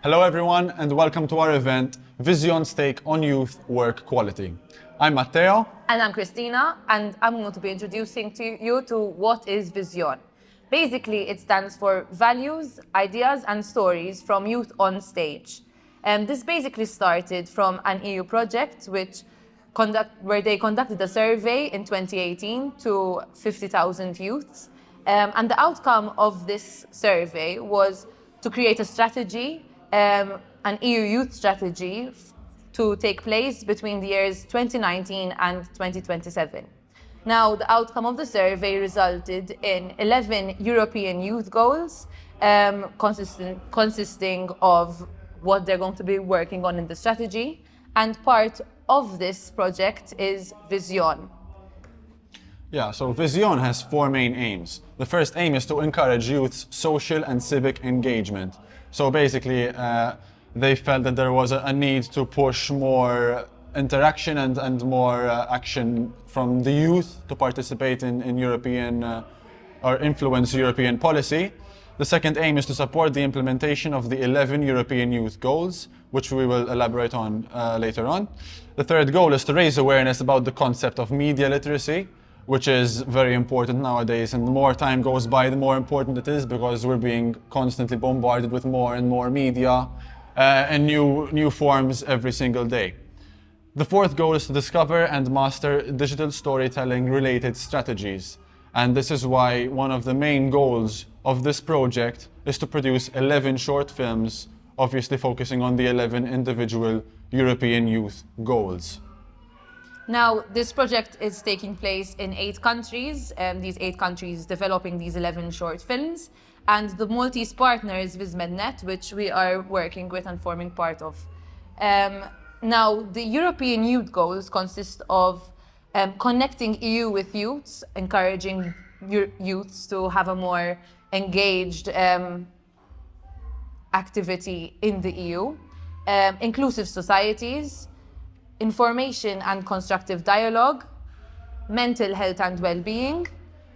Hello everyone and welcome to our event, Visyon's Take on Youth Work Quality. I'm Matteo. And I'm Christina, and I'm going to be introducing you to what is Visyon. Basically, it stands for Values, Ideas and Stories from Youth on Stage. This basically started from an EU project where they conducted a survey in 2018 to 50,000 youths. And the outcome of this survey was to create a strategy, an EU youth strategy to take place between the years 2019 and 2027. Now, the outcome of the survey resulted in 11 European youth goals, consisting of what they're going to be working on in the strategy. And part of this project is Visyon. Yeah, so Visyon has four main aims. The first aim is to encourage youth's social and civic engagement. So basically, they felt that there was a need to push more interaction and more action from the youth to participate in European or influence European policy. The second aim is to support the implementation of the 11 European youth goals, which we will elaborate on later on. The third goal is to raise awareness about the concept of media literacy, which is very important nowadays, and the more time goes by, the more important it is because we're being constantly bombarded with more and more media and new forms every single day. The fourth goal is to discover and master digital storytelling related strategies. And this is why one of the main goals of this project is to produce 11 short films, obviously focusing on the 11 individual European youth goals. Now, this project is taking place in 8 countries, these 8 countries developing these 11 short films, and the Maltese partner is VisMedNet, which we are working with and forming part of. Now, the European youth goals consist of connecting EU with youths, encouraging youths to have a more engaged activity in the EU, inclusive societies, information and constructive dialogue, mental health and well-being,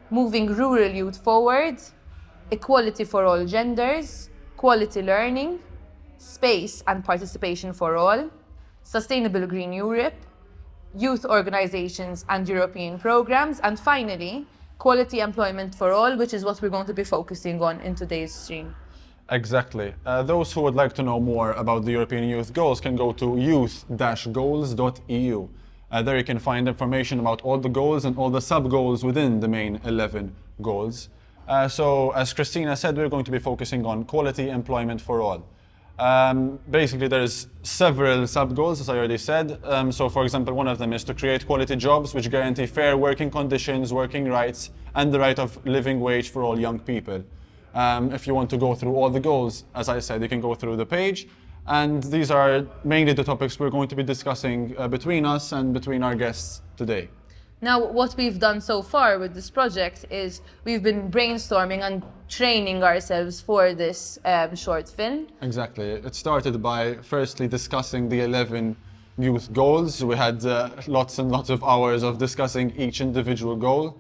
moving rural youth forward, equality for all genders, quality learning, space and participation for all, sustainable green Europe, youth organizations and European programs, and finally, quality employment for all, which is what we're going to be focusing on in today's stream. Exactly. Those who would like to know more about the European Youth Goals can go to youth-goals.eu. There you can find information about all the goals and all the sub-goals within the main 11 goals. So, as Christina said, we're going to be focusing on quality employment for all. Basically, there's several sub-goals, as I already said. So, for example, one of them is to create quality jobs which guarantee fair working conditions, working rights, and the right of living wage for all young people. If you want to go through all the goals, as I said, you can go through the page. And these are mainly the topics we're going to be discussing between us and between our guests today. Now, what we've done so far with this project is we've been brainstorming and training ourselves for this short film. Exactly. It started by firstly discussing the 11 youth goals. We had lots and lots of hours of discussing each individual goal,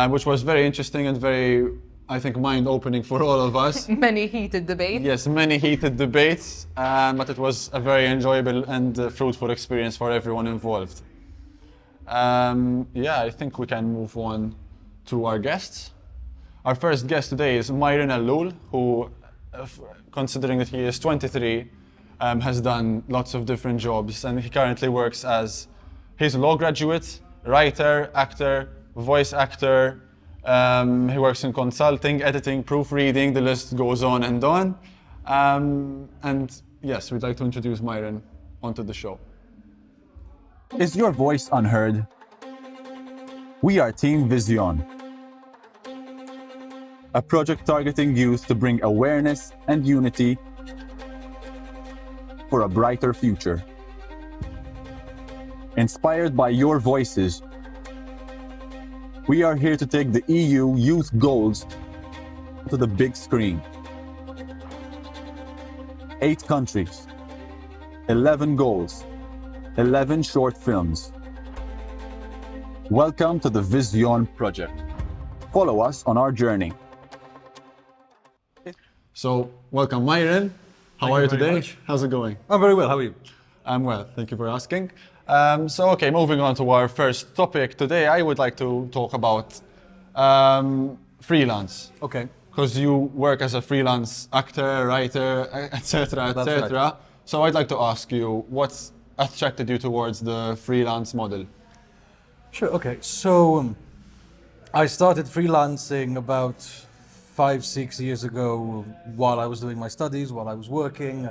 which was very interesting and very, I think, mind-opening for all of us. Many heated debates. Yes, many heated debates, but it was a very enjoyable and fruitful experience for everyone involved. Yeah, I think we can move on to our guests. Our first guest today is Myron Alloul, who, considering that he is 23, has done lots of different jobs, and he currently works as, he's a law graduate, writer, actor, voice actor. He works in consulting, editing, proofreading, the list goes on and on. And yes, we'd like to introduce Myron onto the show. Is your voice unheard? We are Team Visyon, a project targeting youth to bring awareness and unity for a brighter future. Inspired by your voices, we are here to take the EU youth goals to the big screen. 8 countries, 11 goals, 11 short films. Welcome to the Visyon project. Follow us on our journey. So, welcome Myron. How are you very today? much. How's it going? I'm very well. How are you? I'm well, thank you for asking. Okay, moving on to our first topic today, I would like to talk about freelance. Okay. Because you work as a freelance actor, writer, etc., That's etc. right. So I'd like to ask you, what's attracted you towards the freelance model? Sure. Okay. So I started freelancing about 5-6 years ago while I was doing my studies, while I was working,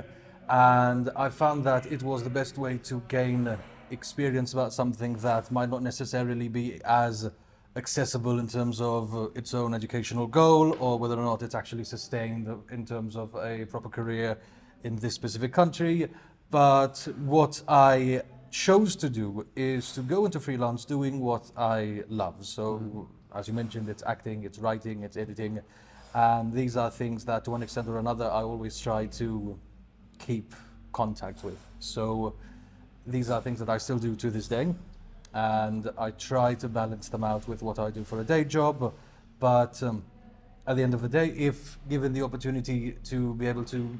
and I found that it was the best way to gain experience about something that might not necessarily be as accessible in terms of its own educational goal, or whether or not it's actually sustained in terms of a proper career in this specific country. But what I chose to do is to go into freelance doing what I love. So, as you mentioned, it's acting, it's writing, it's editing, and these are things that, to one extent or another, I always try to keep contact with. So, these are things that I still do to this day, and I try to balance them out with what I do for a day job. But at the end of the day, if given the opportunity to be able to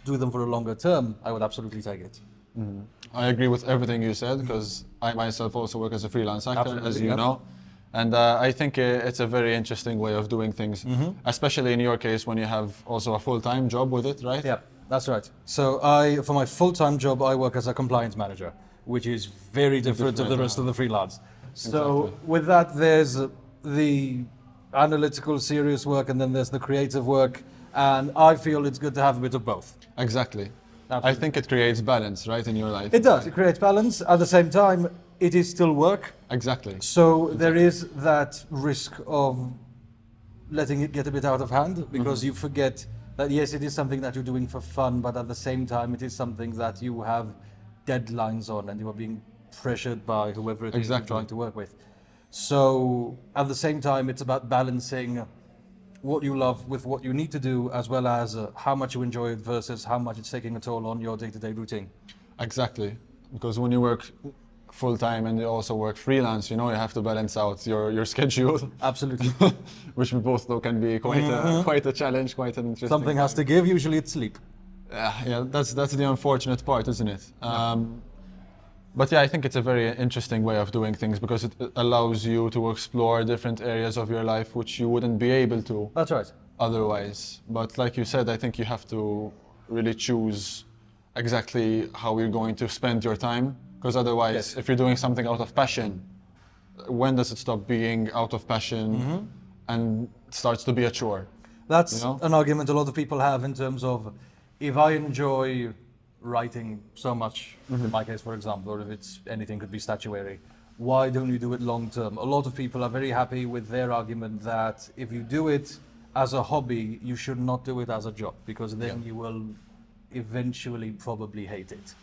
do them for a longer term, I would absolutely take it. I agree with everything you said, because I myself also work as a freelance actor, Absolutely, as you yeah. know. And I think it's a very interesting way of doing things, especially in your case when you have also a full-time job with it, right? Yeah, that's right. So for my full-time job, I work as a compliance manager, which is very different to the rest of the freelance. So Exactly. with that, there's the analytical, serious work, and then there's the creative work. And I feel it's good to have a bit of both. Exactly. I Absolutely. think it creates balance, right, in your life. It does. It creates balance. At the same time, it is still work. Exactly. So there is that risk of letting it get a bit out of hand, because you forget that, yes, it is something that you're doing for fun, but at the same time, it is something that you have deadlines on, and you are being pressured by whoever it is you're Exactly. trying to work with. So at the same time, it's about balancing what you love with what you need to do, as well as how much you enjoy it versus how much it's taking a toll on your day-to-day routine. Exactly. Because when you work full-time and you also work freelance, you have to balance out your schedule, Absolutely. which we both know can be quite a challenge, quite an interesting Something has to give. Usually it's sleep. Yeah, that's the unfortunate part, isn't it? But yeah, I think it's a very interesting way of doing things, because it allows you to explore different areas of your life which you wouldn't be able to That's right. otherwise. But like you said, I think you have to really choose exactly how you're going to spend your time, because otherwise, Yes. if you're doing something out of passion, when does it stop being out of passion and starts to be a chore? That's You know? an argument a lot of people have in terms of, if I enjoy writing so much, in my case, for example, or if it's anything, could be statuary, why don't you do it long term? A lot of people are very happy with their argument that if you do it as a hobby, you should not do it as a job, because then you will eventually probably hate it.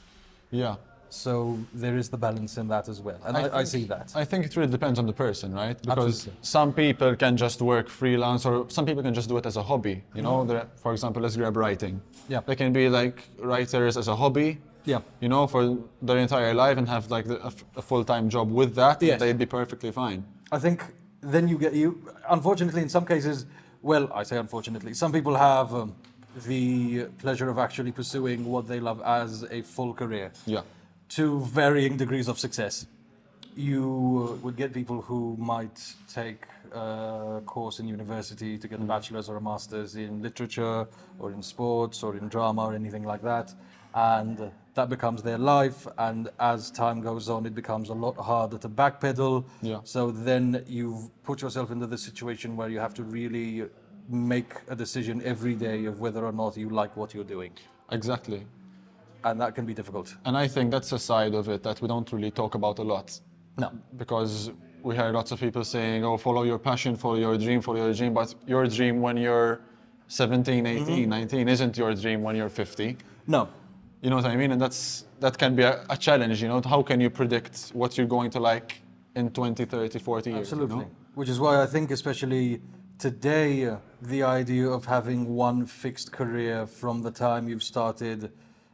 Yeah. So there is the balance in that as well, and I see that. I think it really depends on the person, right? Because Absolutely. some people can just work freelance, or some people can just do it as a hobby. For example, let's grab writing. Yeah. They can be like writers as a hobby, Yeah. for their entire life, and have like a full-time job with that. Yes. They'd be perfectly fine. I think then unfortunately, in some cases, well, I say unfortunately, some people have the pleasure of actually pursuing what they love as a full career, Yeah. to varying degrees of success. You would get people who might take a course in university to get a bachelor's or a master's in literature or in sports or in drama or anything like that, and that becomes their life, and as time goes on, it becomes a lot harder to backpedal. Yeah. So then you've put yourself into the situation where you have to really make a decision every day of whether or not you like what you're doing, Exactly. and that can be difficult. And I think that's a side of it that we don't really talk about a lot. No. Because we hear lots of people saying, oh, follow your passion, follow your dream, but your dream when you're 17, 18, 19 isn't your dream when you're 50. No. You know what I mean? And that can be a challenge, How can you predict what you're going to like in 20, 30, 40 years? Absolutely. Which is why I think, especially today, the idea of having one fixed career from the time you've started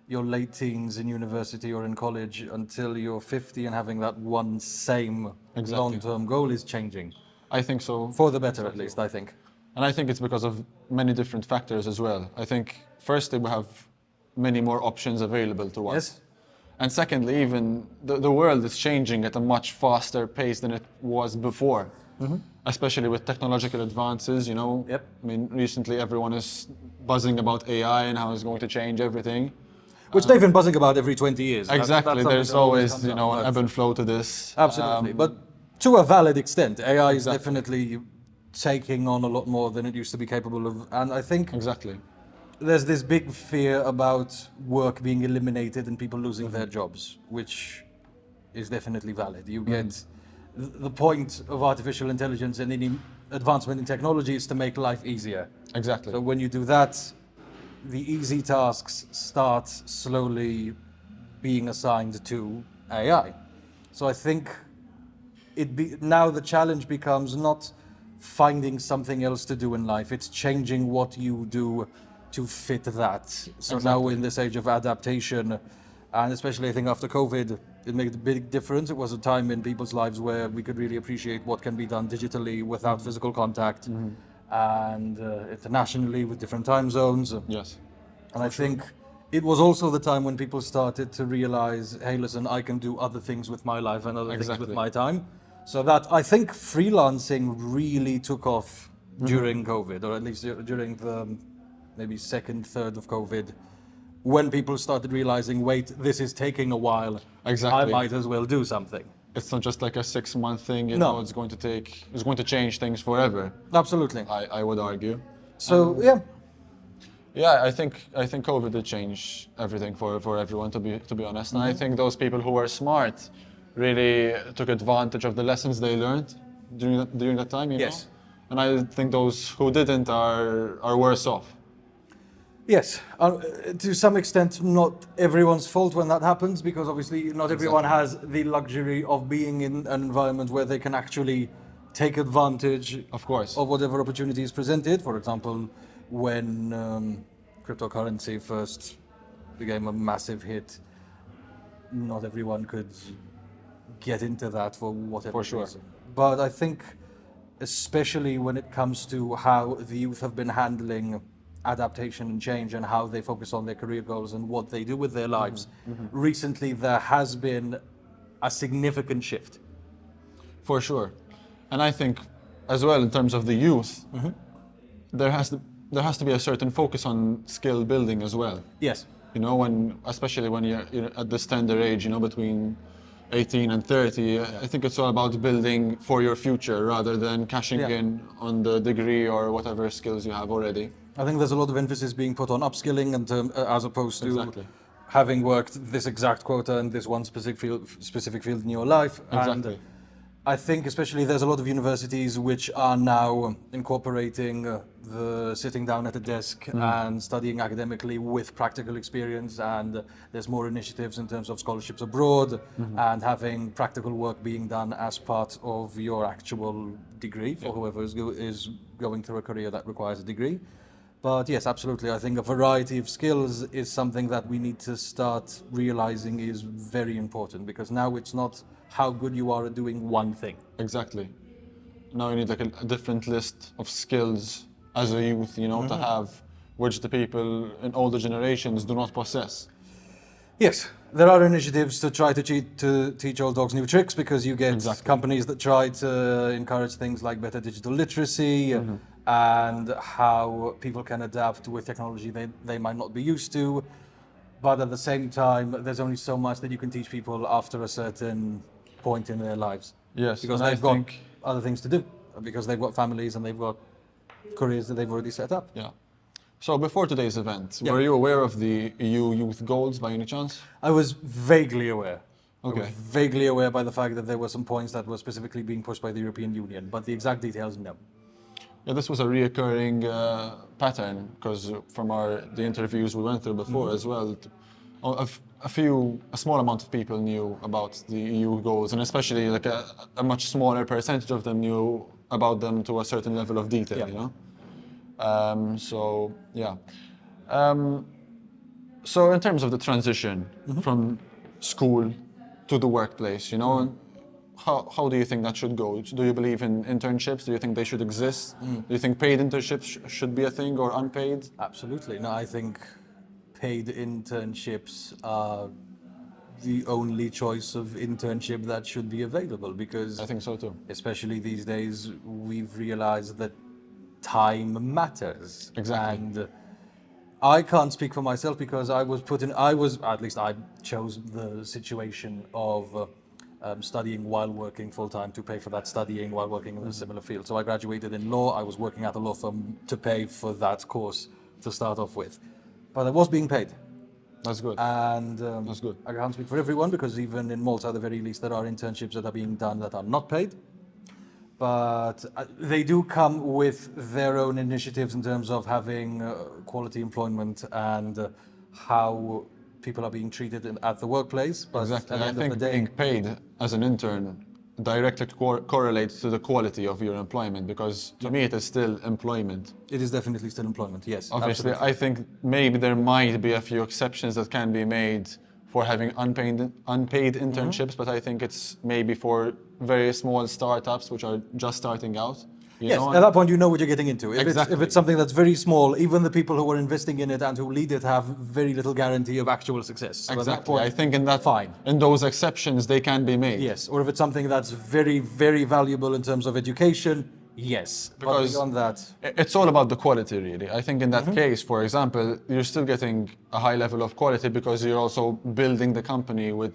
your late teens in university or in college until you're 50, and having that one same Exactly. long-term goal is changing. I think so. For the better, at least, I think. And I think it's because of many different factors as well. I think firstly we have many more options available to us. Yes. And secondly, even the world is changing at a much faster pace than it was before, especially with technological advances, you know. Yep. I mean, recently everyone is buzzing about AI and how it's going to change everything. Which they've been buzzing about every 20 years. Exactly, something there's that always always, comes you know, up, an but- ebb and flow to this. Absolutely, but to a valid extent. AI is Exactly. definitely taking on a lot more than it used to be capable of. And I think Exactly. there's this big fear about work being eliminated and people losing their jobs, which is definitely valid. You get the point of artificial intelligence and any advancement in technology is to make life easier. Exactly. So when you do that, the easy tasks start slowly being assigned to AI. So I think now the challenge becomes not finding something else to do in life, it's changing what you do to fit that. So now we're in this age of adaptation, and especially I think after COVID, it made a big difference. It was a time in people's lives where we could really appreciate what can be done digitally without physical contact, and internationally with different time zones. Yes. And I think it was also the time when people started to realize, hey, listen, I can do other things with my life and other things with Exactly. my time. So that I think freelancing really took off during COVID, or at least during the maybe second, third of COVID, when people started realizing, wait, this is taking a while. Exactly. I might as well do something. It's not just like a 6-month thing, you No. know, it's going to change things forever, Absolutely. I would argue. So yeah, Yeah, I think COVID did change everything for everyone, to be honest. And I think those people who were smart really took advantage of the lessons they learned during that time, you Yes. know? And I think those who didn't are worse off. yes, to some extent, not everyone's fault when that happens, because obviously not everyone has the luxury of being in an environment where they can actually take advantage Of course. of whatever opportunity is presented. For example, when cryptocurrency first became a massive hit, not everyone could get into that for whatever For sure. reason. But I think, especially when it comes to how the youth have been handling adaptation and change and how they focus on their career goals and what they do with their lives, recently there has been a significant shift. For sure. And I think as well in terms of the youth, there has to be a certain focus on skill building as well. Yes. You know, especially when you're at this tender age, you know, between 18 and 30, I think it's all about building for your future rather than cashing Yeah. in on the degree or whatever skills you have already. I think there's a lot of emphasis being put on upskilling and as opposed to Exactly. having worked this exact quota in this one specific field in your life. Exactly. And I think especially there's a lot of universities which are now incorporating the sitting down at a desk and studying academically with practical experience, and there's more initiatives in terms of scholarships abroad and having practical work being done as part of your actual degree for whoever is going through a career that requires a degree. But yes, absolutely. I think a variety of skills is something that we need to start realizing is very important, because now it's not how good you are at doing one thing. Exactly. Now you need like a different list of skills as a youth, you know, to have, which the people in older generations do not possess. Yes, there are initiatives to try to teach old dogs new tricks, because you get Exactly. companies that try to encourage things like better digital literacy and how people can adapt with technology they might not be used to. But at the same time, there's only so much that you can teach people after a certain point in their lives. Yes, Because and I they've got think- other things to do, because they've got families and they've got careers that they've already set up. Yeah. So before today's event, Yeah. were you aware of the EU youth goals by any chance? I was vaguely aware. I was Okay. vaguely aware by the fact that there were some points that were specifically being pushed by the European Union, but the exact details, no. Yeah, this was a reoccurring pattern, because from the interviews we went through before as well, a small amount of people knew about the EU goals, and especially like a much smaller percentage of them knew about them to a certain level of detail, Yeah. you know? So, yeah. So in terms of the transition from school to the workplace, you know, how do you think that should go? Do you believe in internships? Do you think they should exist? Do you think paid internships should be a thing or unpaid? Absolutely. No, I think paid internships are the only choice of internship that should be available, because I think so too. especially these days we've realized that time matters. Exactly. And I can't speak for myself because at least I chose the situation of studying while working full time to pay for that studying while working in a similar field. So I graduated in law. I was working at a law firm to pay for that course to start off with. But I was being paid. That's good. And That's good. I can't speak for everyone, because even in Malta, at the very least, there are internships that are being done that are not paid. But they do come with their own initiatives in terms of having quality employment and how people are being treated at the workplace. But Exactly. at the I end think of the day, being paid as an intern directly correlates to the quality of your employment, because to me it is still employment. it is definitely still employment. Yes, Obviously, absolutely. I think maybe there might be a few exceptions that can be made for having unpaid internships, but I think it's maybe for very small startups which are just starting out. You Yes, know? at that point you know what you're getting into. If Exactly. it's something that's very small, even the people who are investing in it and who lead it have very little guarantee of actual success. So at that Exactly. point, I think in that fine. in those exceptions they can be made. Yes, or if it's something that's very, very valuable in terms of education, yes. But Because beyond that, it's all about the quality, really. I think in that Mm-hmm. case, for example, you're still getting a high level of quality because you're also building the company with.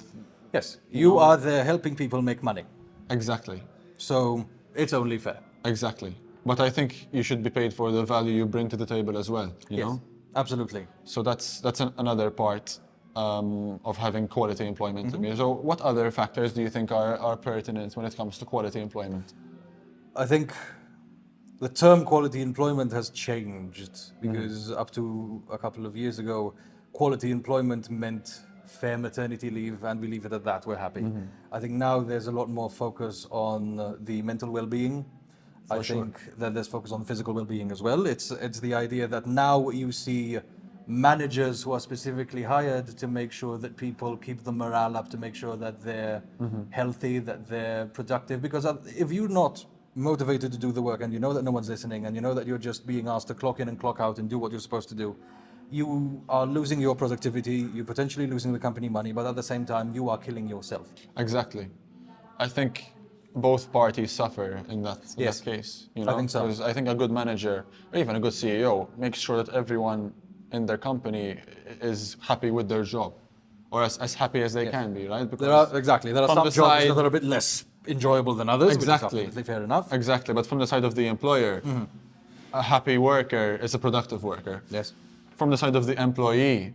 yes, you are there helping people make money. Exactly. So it's only fair. Exactly. But I think you should be paid for the value you bring to the table as well. You know. Absolutely. So that's another part of having quality employment Mm-hmm. to me. So what other factors do you think are pertinent when it comes to quality employment? I think the term quality employment has changed, because up to a couple of years ago, quality employment meant fair maternity leave, and we leave it at that. We're happy. I think now there's a lot more focus on the mental well-being. I think that there's focus on physical well-being as well. It's the idea that now you see managers who are specifically hired to make sure that people keep the morale up, to make sure that they're healthy, that they're productive. Because if you're not motivated to do the work, and you know that no one's listening, and you know that you're just being asked to clock in and clock out and do what you're supposed to do, you are losing your productivity, you're potentially losing the company money, but at the same time, you are killing yourself. Exactly. I think both parties suffer in that case. You know? I think so. Because I think a good manager, or even a good CEO, makes sure that everyone in their company is happy with their job, or as happy as they can be, right? Because There are from some the jobs side- that are a bit less enjoyable than others, which is Exactly. absolutely fair enough. Exactly, but from the side of the employer, a happy worker is a productive worker. Yes. From the side of the employee,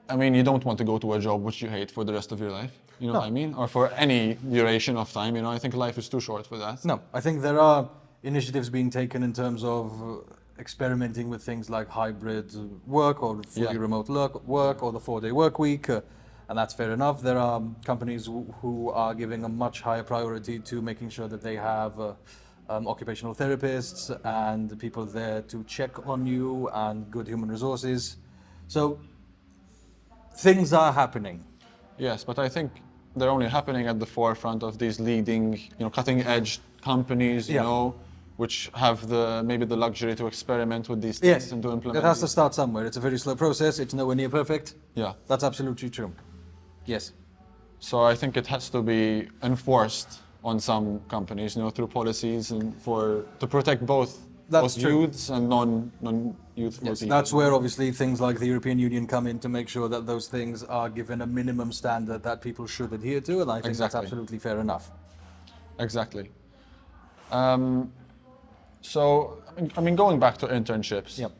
I mean, you don't want to go to a job which you hate for the rest of your life. You know what I mean? Or for any duration of time. You know, I think life is too short for that. No, I think there are initiatives being taken in terms of experimenting with things like hybrid work, or fully remote work, or the 4-day work week, and that's fair enough. There are companies who are giving a much higher priority to making sure that they have occupational therapists and people there to check on you, and good human resources. So things are happening. Yes, but I think they're only happening at the forefront of these leading, cutting edge companies, you Yeah. know, which have maybe the luxury to experiment with these things Yes, and to it implement. has to these. start somewhere. It's a very slow process. It's nowhere near perfect. Yeah. That's absolutely true. Yes. So I think it has to be enforced on some companies, through policies and to protect both That's true. youths and non-youthful Yes, people. that's where obviously things like the European Union come in to make sure that those things are given a minimum standard that people should adhere to, and I think that's Exactly. absolutely fair enough. Exactly. So, I mean, going back to internships, Yep.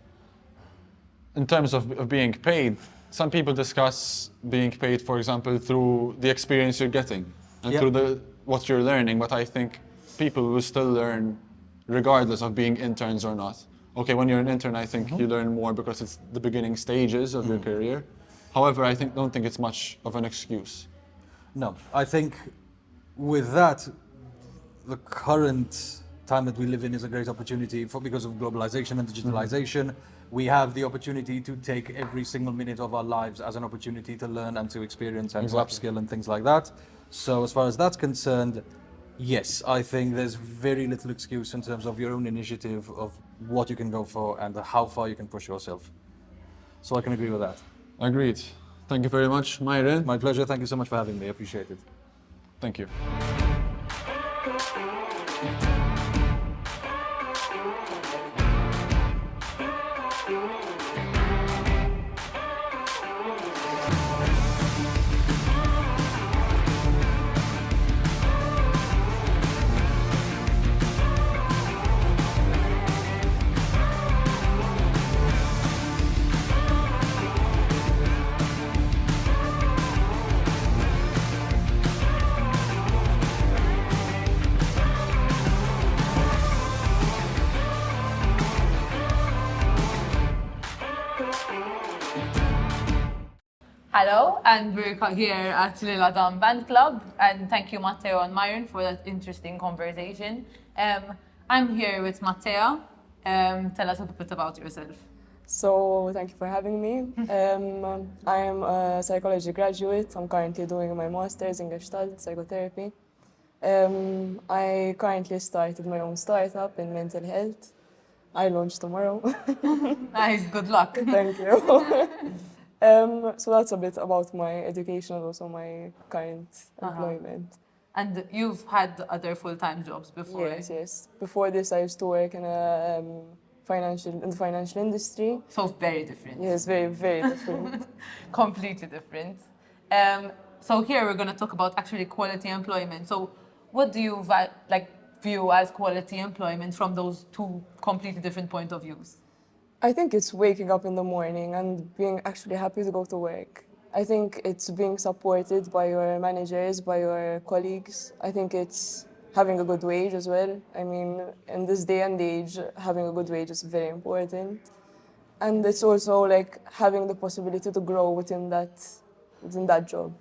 in terms of being paid, some people discuss being paid, for example, through the experience you're getting and Yep. through what you're learning, but I think people will still learn regardless of being interns or not. Okay, when you're an intern, I think you learn more because it's the beginning stages of your career. However, I don't think it's much of an excuse. No, I think with that, the current time that we live in is a great opportunity because of globalization and digitalization. We have the opportunity to take every single minute of our lives as an opportunity to learn and to experience and to upskill and things like that. So as far as that's concerned, yes, I think there's very little excuse in terms of your own initiative of what you can go for and how far you can push yourself. So I can agree with that. Agreed. Thank you very much, Myron. My pleasure. Thank you so much for having me. I appreciate it. Thank you. Hello, and we're here at Lil Adam Band Club, and thank you, Matteo and Myron, for that interesting conversation. I'm here with Matteo. Tell us a bit about yourself. So, thank you for having me. I am a psychology graduate. I'm currently doing my master's in Gestalt psychotherapy. I currently started my own startup in mental health. I launch tomorrow. Nice, good luck. Thank you. So that's a bit about my education and also my current employment. And you've had other full-time jobs before? Yes. Before this, I used to work in a in the financial industry. So very different. Yes, very, very different. Completely different. So here we're going to talk about actually quality employment. So what do you view as quality employment from those two completely different point of views? I think it's waking up in the morning and being actually happy to go to work. I think it's being supported by your managers, by your colleagues. I think it's having a good wage as well. I mean, in this day and age, having a good wage is very important. And it's also like having the possibility to grow within that job.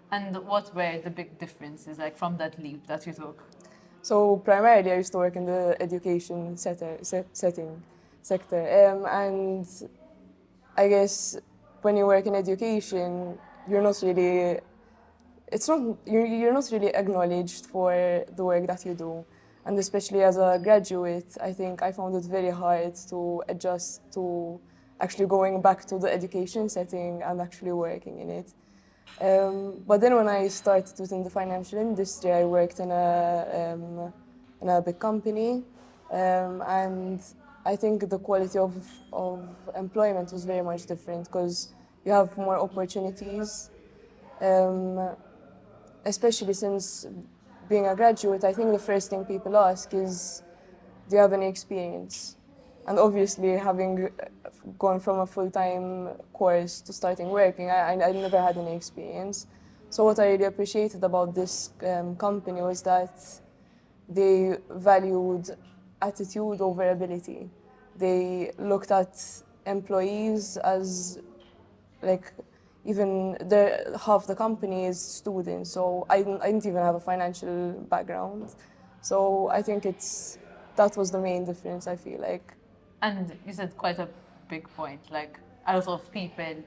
And what were the big differences from that leap that you took? So primarily I used to work in the education sector. And I guess when you work in education, you're not really acknowledged for the work that you do. And especially as a graduate, I think I found it very hard to adjust to actually going back to the education setting and actually working in it. But then when I started within the financial industry, I worked in a big company, and I think the quality of employment was very much different because you have more opportunities, especially since being a graduate. I think the first thing people ask is, do you have any experience? And obviously, having gone from a full-time course to starting working, I never had any experience. So what I really appreciated about this company was that they valued attitude over ability. They looked at employees as even half the company is students. So I didn't even have a financial background. So I think that was the main difference, I feel like. And you said quite a big point, a lot of people,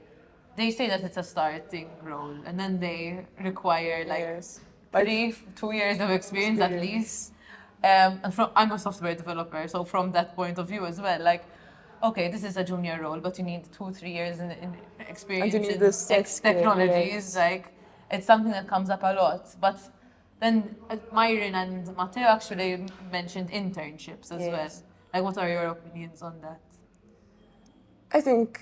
they say that it's a starting role and then they require 2 years of experience at least. And I'm a software developer, so from that point of view as well, okay, this is a junior role, but you need 2-3 years in experience and you need in technologies. Yes. It's something that comes up a lot. But then Myron and Matteo actually mentioned internships as well. What are your opinions on that? I think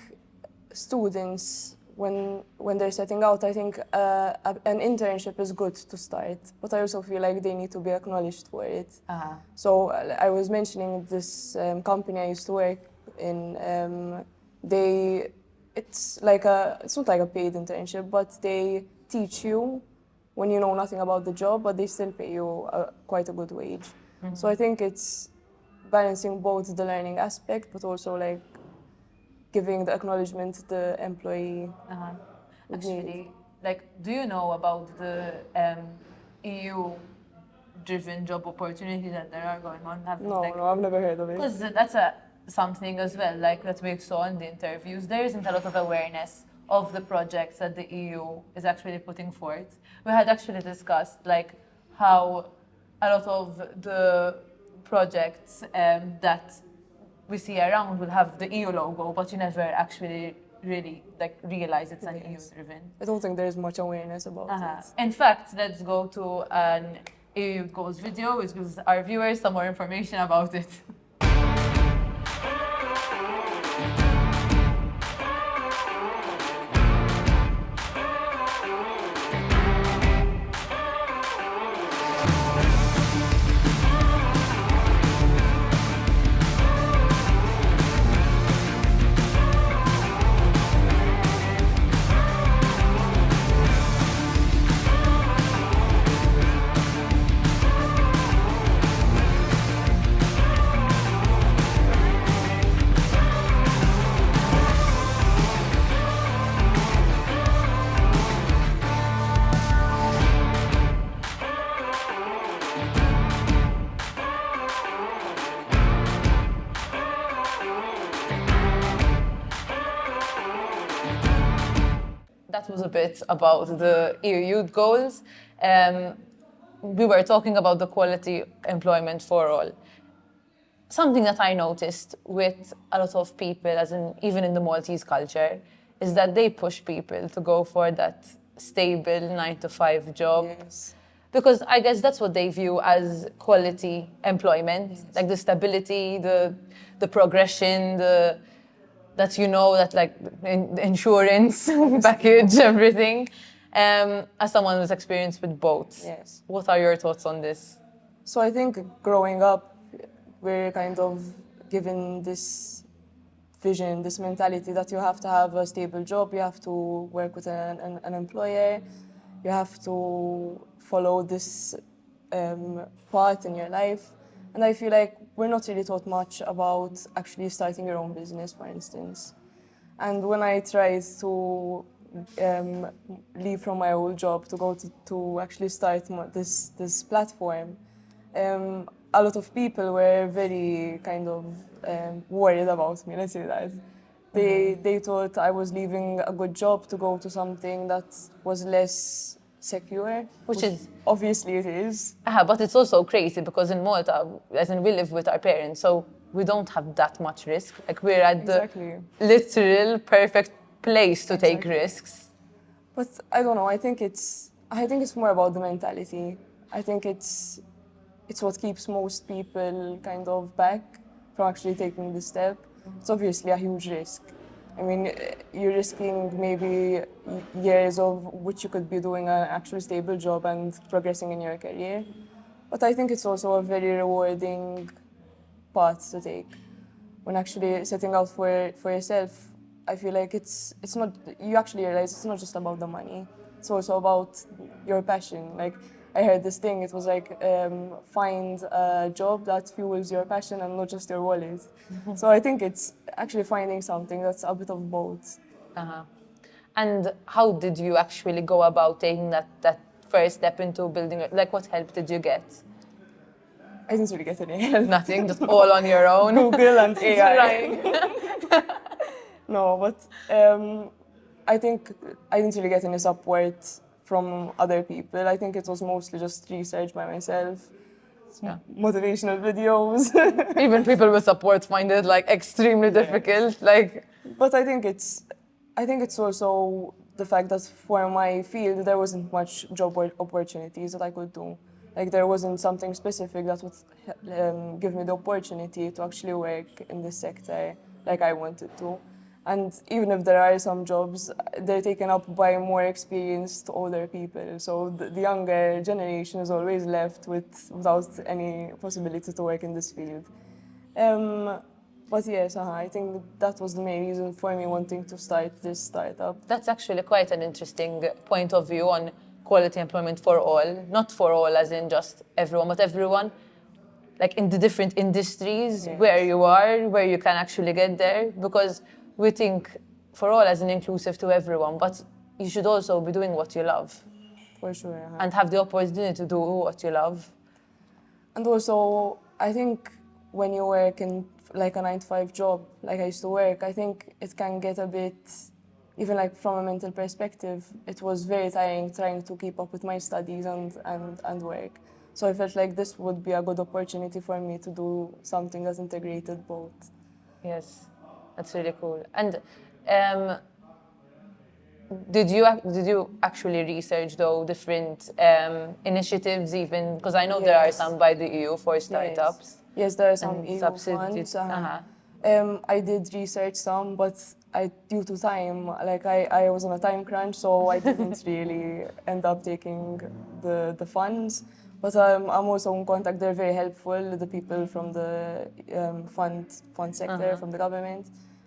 students, when they're setting out, I think an internship is good to start, but I also feel like they need to be acknowledged for it. So I was mentioning this company I used to work in. It's not like a paid internship, but they teach you when you know nothing about the job, but they still pay you quite a good wage. Mm-hmm. So I think it's balancing both the learning aspect, but also giving the acknowledgement to the employee. Actually, do you know about the EU-driven job opportunities that there are going on? No, I've never heard of it. Because that's something as well, that we saw in the interviews. There isn't a lot of awareness of the projects that the EU is actually putting forth. We had actually discussed how a lot of the projects that we see around will have the EU logo, but you never actually really like realize it's an EU driven. I don't think there is much awareness about it. In fact, let's go to an EU Youth Goals video, which gives our viewers some more information about it. That was a bit about the EU Youth Goals. We were talking about the quality employment for all. Something that I noticed with a lot of people, as in even in the Maltese culture, is that they push people to go for that stable 9-to-5 job. Yes. Because I guess that's what they view as quality employment, like the stability, the progression, that you know that like the insurance package, everything. As someone who's experienced with both, Yes. what are your thoughts on this? So I think growing up, we're kind of given this vision, this mentality that you have to have a stable job, you have to work with an employer, you have to follow this path in your life. And I feel like we're not really taught much about actually starting your own business, for instance. And when I tried to leave from my old job to go to actually start this platform, a lot of people were very kind of worried about me, let's say that. They thought I was leaving a good job to go to something that was less secure, Which is obviously it is. but it's also crazy because in Malta, as in we live with our parents, so we don't have that much risk. Like we're at Exactly. the literal perfect place to take Exactly. risks. But I don't know. I think it's more about the mentality. I think it's what keeps most people kind of back from actually taking the step. It's obviously a huge risk. I mean, you're risking maybe years of which you could be doing an actual stable job and progressing in your career. But I think it's also a very rewarding path to take. When actually setting out for yourself, I feel like it's not, you actually realize it's not just about the money. It's also about your passion. Like, I heard this thing, it was like, find a job that fuels your passion and not just your wallet. So I think it's actually finding something that's a bit of both. And how did you actually go about taking that first step into building it? Like, what help did you get? I didn't really get any help. Nothing, just all on your own. Google and AI. Right. No, but I think I didn't really get any support from other people. I think it was mostly just research by myself, Yeah. motivational videos. Even people with support find it like extremely difficult. Like, But I think it's also the fact that for my field there wasn't much job opportunities that I could do. Like there wasn't something specific that would give me the opportunity to actually work in this sector like I wanted to. And even if there are some jobs, they're taken up by more experienced older people. So the younger generation is always left without any possibility to work in this field. But yes, I think that was the main reason for me wanting to start this startup. that's actually quite an interesting point of view on quality employment for all. Not for all as in just everyone, but everyone. Like in the different industries, Yes. where you are, where you can actually get there. Because we think for all as an inclusive to everyone, but you should also be doing what you love For sure. and have the opportunity to do what you love. And also, I think when you work in like a 9-to-5 job, like I used to work, I think it can get a bit, even like from a mental perspective, it was very tiring trying to keep up with my studies and work. So I felt like this would be a good opportunity for me to do something that integrated both. Yes, that's really cool. And um, did you actually research though different initiatives even because I know there are Yes. some by the EU for startups Yes, there are some and EU subsidies. funds. Uh-huh. I did research some, but due to time, like I was on a time crunch, so I didn't really end up taking the funds. But I'm also in contact. They're very helpful, the people from the fund sector, from the government,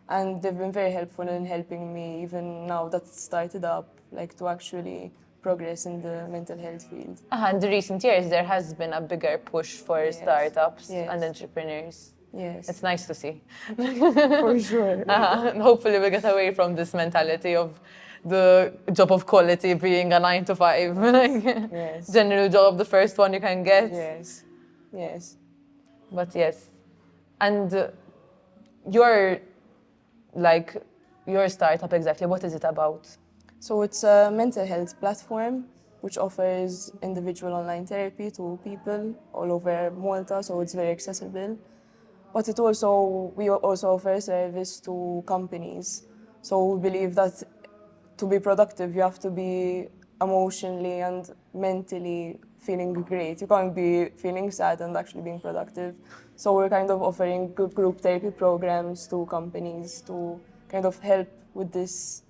and they've been very helpful in helping me even now that it's started up, like to actually progress in the mental health field. In the recent years, there has been a bigger push for Yes. startups Yes. and entrepreneurs. Yes, It's nice to see. for sure. And hopefully we get away from this mentality of the job of quality being a 9 to 5, like Yes. general job, the first one you can get. Yes, yes. But yes, and your your startup exactly, what is it about? So it's a mental health platform which offers individual online therapy to people all over Malta, so it's very accessible. But we also offer a service to companies. So we believe that to be productive, you have to be emotionally and mentally feeling great. You can't be feeling sad and actually being productive. So we're kind of offering group therapy programs to companies to kind of help with this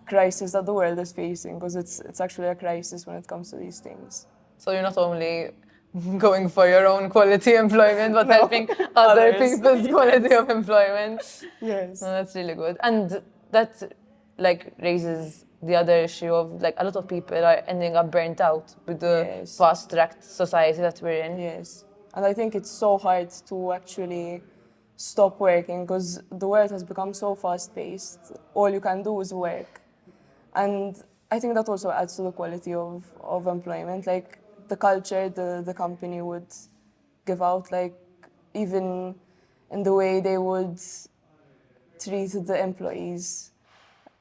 crisis that the world is facing, because it's actually a crisis when it comes to these things. So you're not only going for your own quality employment, but helping other Others. people's quality of employment. Yes. No, that's really good. And that like raises the other issue of like a lot of people are ending up burnt out with the Yes. fast-tracked society that we're in. Yes. And I think it's so hard to actually stop working because the world has become so fast-paced. All you can do is work. And I think that also adds to the quality of employment. Like the culture the company would give out, like even in the way they would treat the employees.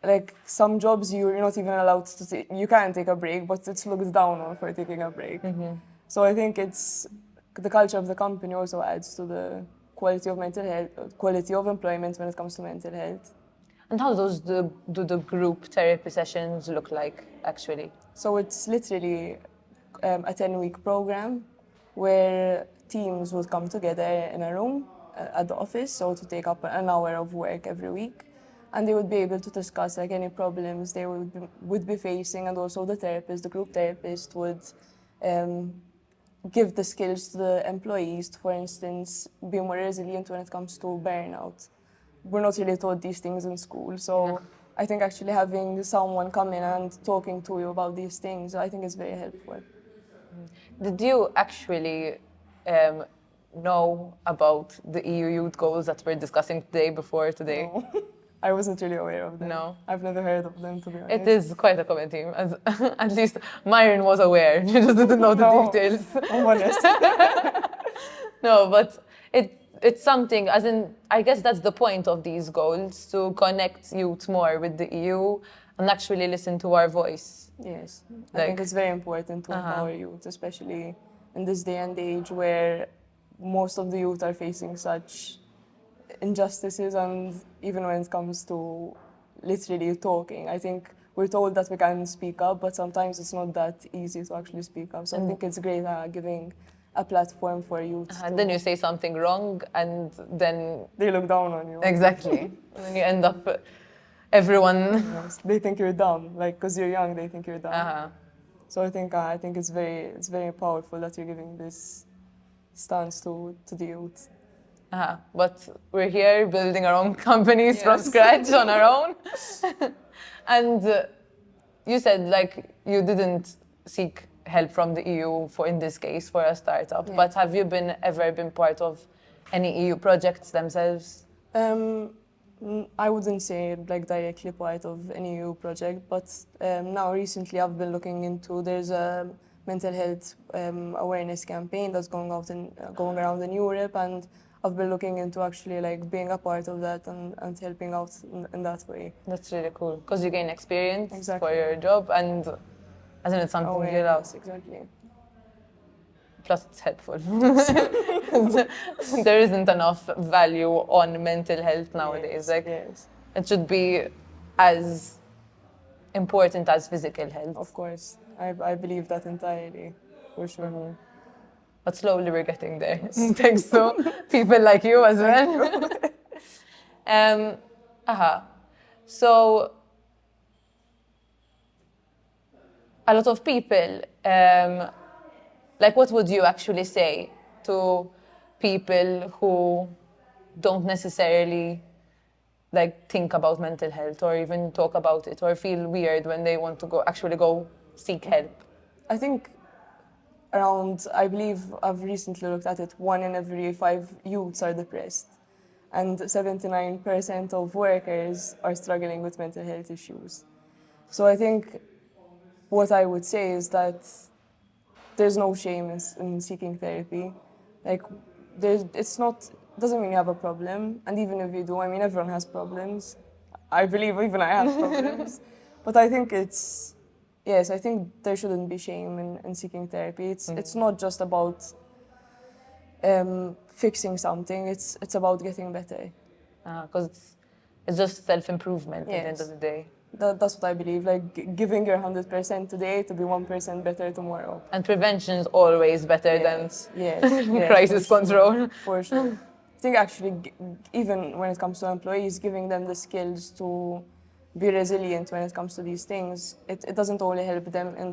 Like some jobs you're not even allowed to take, you can take a break, but it's looked down on for taking a break. So I think it's the culture of the company also adds to the quality of mental health, quality of employment when it comes to mental health. And how do the group therapy sessions look like actually? So it's literally a 10-week program where teams would come together in a room at the office, so to take up an hour of work every week. And they would be able to discuss like any problems they would be facing, and also the group therapist would give the skills to the employees to, for instance, be more resilient when it comes to burnout. We're not really taught these things in school, so I think actually having someone come in and talking to you about these things, I think is very helpful. Did you actually know about the EU youth goals that we're discussing today? No. I wasn't really aware of them. No. I've never heard of them, to be honest. It is quite a common theme. At least Myron was aware. She just didn't know the No. details. I'm honest. No, but it's something, as in, I guess that's the point of these goals, to connect youth more with the EU and actually listen to our voice. Yes. I Like- think it's very important to empower youth, especially in this day and age where most of the youth are facing such injustices, and even when it comes to literally talking, I think we're told that we can speak up, but sometimes it's not that easy to actually speak up. So I think it's great giving a platform for youth. And then you say something wrong, and then They look down on you. exactly, and then you end up everyone. Yes. They think you're dumb, like because you're young, they think you're dumb. So I think it's very powerful that you're giving this stance to the youth. But we're here building our own companies from Yes. scratch on our own. And you said like you didn't seek help from the EU for, in this case, for a startup. But have you ever been part of any EU projects themselves? I wouldn't say like directly part of any EU project, but now recently I've been looking into, there's a mental health awareness campaign that's going around in Europe, and I've been looking into actually like being a part of that and helping out in that way. That's really cool because you gain experience Exactly. for your job, and as in it's something you love. Awareness, exactly. plus it's helpful. There isn't enough value on mental health nowadays. Like, Yes, it should be as important as physical health. of course. I believe that entirely, for sure. But slowly we're getting there. Thanks to people like you as well. So a lot of people, like what would you actually say to people who don't necessarily like think about mental health or even talk about it or feel weird when they want to actually go seek help? I think I believe I've recently looked at it, 1 in every 5 youths are depressed, and 79% of workers are struggling with mental health issues. So I think what I would say is that there's no shame in seeking therapy. Like, doesn't mean you have a problem, and even if you do, I mean, everyone has problems. I believe even I have problems. But I think I think there shouldn't be shame in seeking therapy. It's not just about fixing something, it's about getting better. Because it's just self-improvement at the end Yes. of the day. That's what I believe, like giving your 100% today to be 1% better tomorrow. And prevention is always better Yes, yes, than crisis for control. Sure, for sure. I think actually, even when it comes to employees, giving them the skills to be resilient when it comes to these things, it doesn't only help them in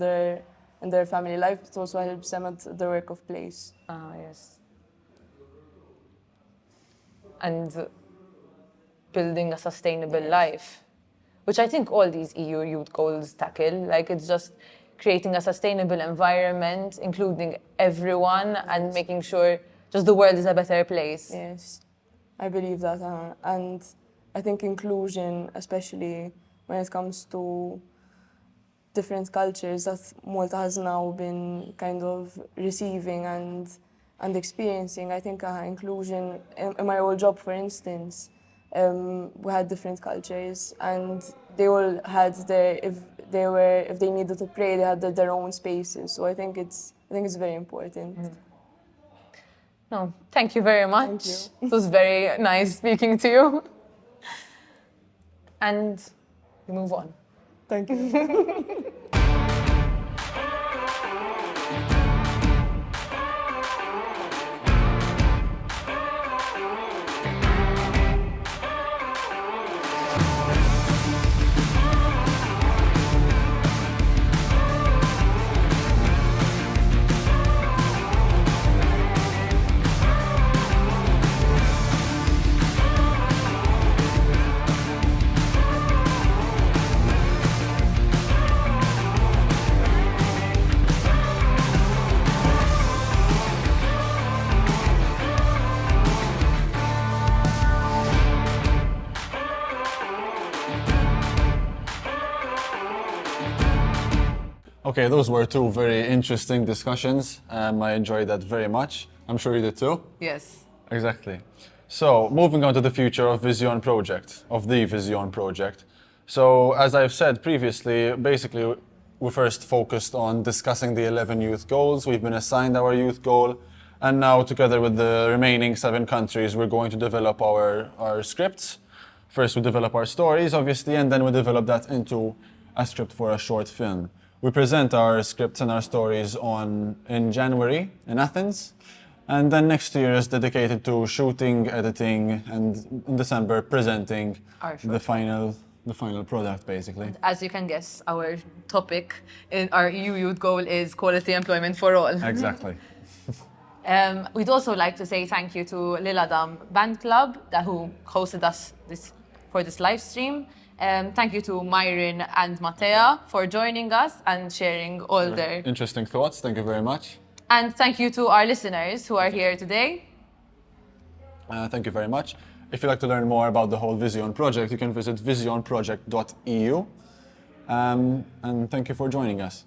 their family life, it also helps them at the workplace. Yes. And building a sustainable life, which I think all these EU youth goals tackle. Like, it's just creating a sustainable environment, including everyone, and making sure just the world is a better place. Yes, I believe that. And I think inclusion, especially when it comes to different cultures that Malta has now been kind of receiving and experiencing. I think inclusion, in my old job, for instance, we had different cultures, and they all had if they needed to pray, they had their own spaces. So I think it's very important. No, thank you very much. Thank you. It was very nice speaking to you. And we move on. Thank you. Okay, those were two very interesting discussions. I enjoyed that very much. I'm sure you did too. Yes. Exactly. So, moving on to the future of the Visyon project. So, as I've said previously, basically, we first focused on discussing the 11 youth goals. We've been assigned our youth goal, and now, together with the remaining 7 countries, we're going to develop our scripts. First, we develop our stories, obviously, and then we develop that into a script for a short film. We present our scripts and our stories in January in Athens, and then next year is dedicated to shooting, editing, and in December presenting the final product, basically. As you can guess, our topic in our EU Youth Goal is quality employment for all. Exactly. We'd also like to say thank you to Lil Adam Band Club who hosted us for this live stream. Thank you to Myron and Matea for joining us and sharing all their Interesting thoughts. Thank you very much. And thank you to our listeners who are here today. Thank you very much. If you'd like to learn more about the whole Visyon project, you can visit visyonproject.eu. And thank you for joining us.